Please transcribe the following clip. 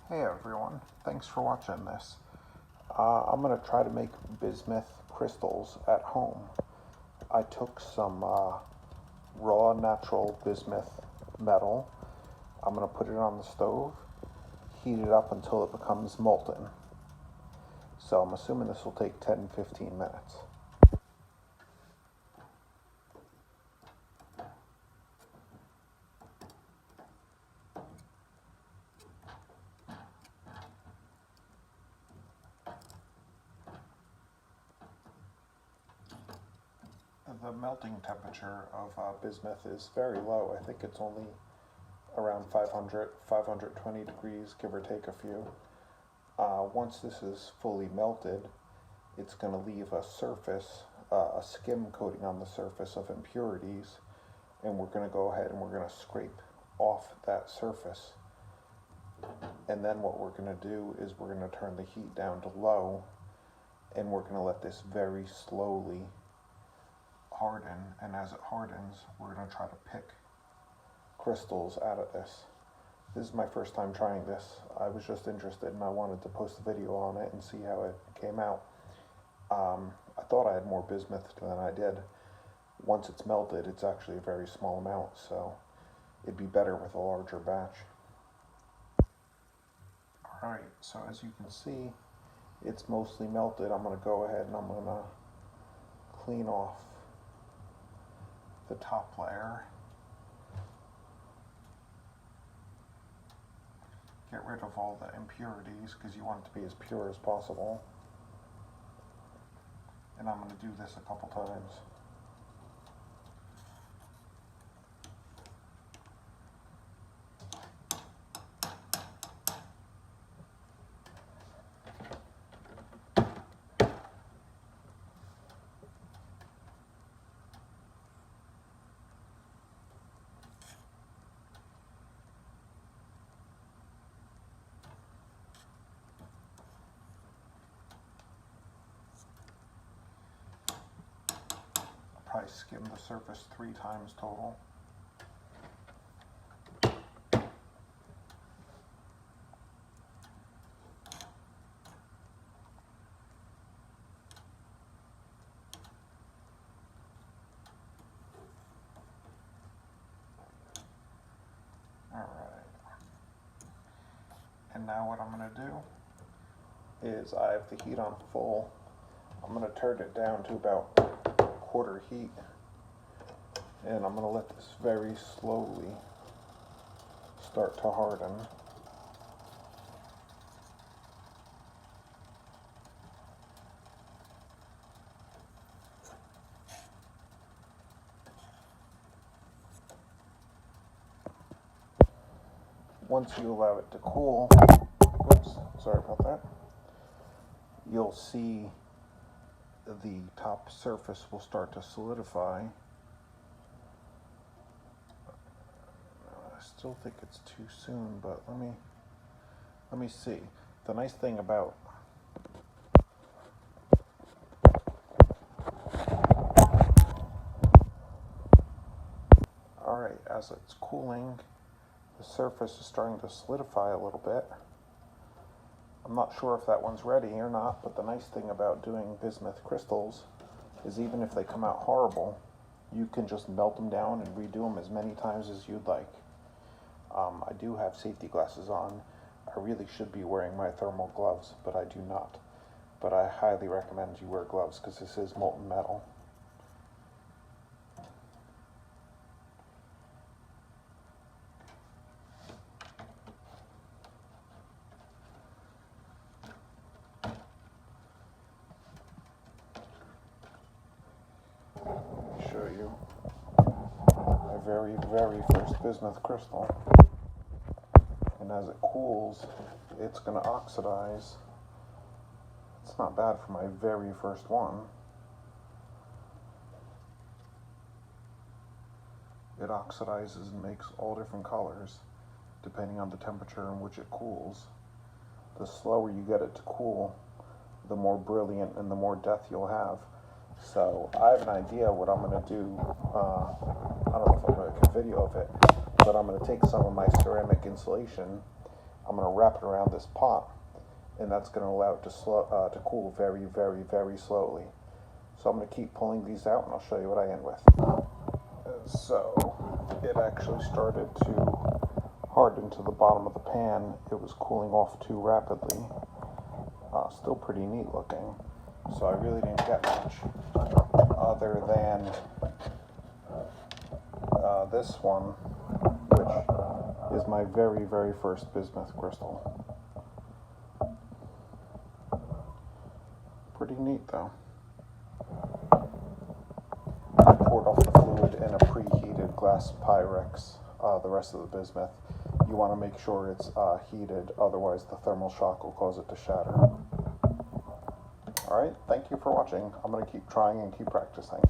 Hey everyone, thanks for watching this. I'm going to try to make bismuth crystals at home. I took some raw natural bismuth metal. I'm going to put it on the stove, heat it up until it becomes molten. So I'm assuming this will take 10-15 minutes. The melting temperature of bismuth is very low. I think it's only around 520 degrees, give or take a few. Once this is fully melted, it's going to leave a surface, a skim coating on the surface of impurities, and we're going to go ahead and we're going to scrape off that surface. And then what we're going to do is we're going to turn the heat down to low, and we're going to let this very slowly harden, and as it hardens, we're going to try to pick crystals out of this. This is my first time trying this. I was just interested and I wanted to post a video on it and see how it came out. I thought I had more bismuth than I did. Once it's melted, it's actually a very small amount, so it'd be better with a larger batch. Alright, so as you can see, it's mostly melted. I'm going to go ahead and I'm going to clean off the top layer. Get rid of all the impurities because you want it to be as pure as possible. And I'm going to do this a couple times. Probably skim the surface 3 times total. Alright. And now what I'm going to do is I have the heat on full. I'm going to turn it down to about quarter heat, and I'm going to let this very slowly start to harden. Once you allow it to cool, oops, sorry about that, you'll see the top surface will start to solidify. I still think it's too soon, but let me see. The nice thing about alright, as it's cooling, the surface is starting to solidify a little bit. I'm not sure if that one's ready or not, but the nice thing about doing bismuth crystals is even if they come out horrible, you can just melt them down and redo them as many times as you'd like. I do have safety glasses on. I really should be wearing my thermal gloves, but I do not. But I highly recommend you wear gloves because this is molten metal. Show you my very first bismuth crystal, and as it cools it's going to oxidize. It's not bad for my very first one. It oxidizes and makes all different colors depending on the temperature in which it cools. The slower you get it to cool, the more brilliant and the more depth you'll have. So I have an idea what I'm going to do. I don't know if I'm going to make a video of it, but I'm going to take some of my ceramic insulation. I'm going to wrap it around this pot, and that's going to allow it to cool very, very, very slowly. So I'm going to keep pulling these out, and I'll show you what I end with. So it actually started to harden to the bottom of the pan. It was cooling off too rapidly. Still pretty neat looking. So I really didn't get much other than this one, which is my very, very first bismuth crystal. Pretty neat though. I poured off the fluid in a preheated glass Pyrex, the rest of the bismuth. You want to make sure it's heated, otherwise the thermal shock will cause it to shatter. Alright, thank you for watching. I'm going to keep trying and keep practicing.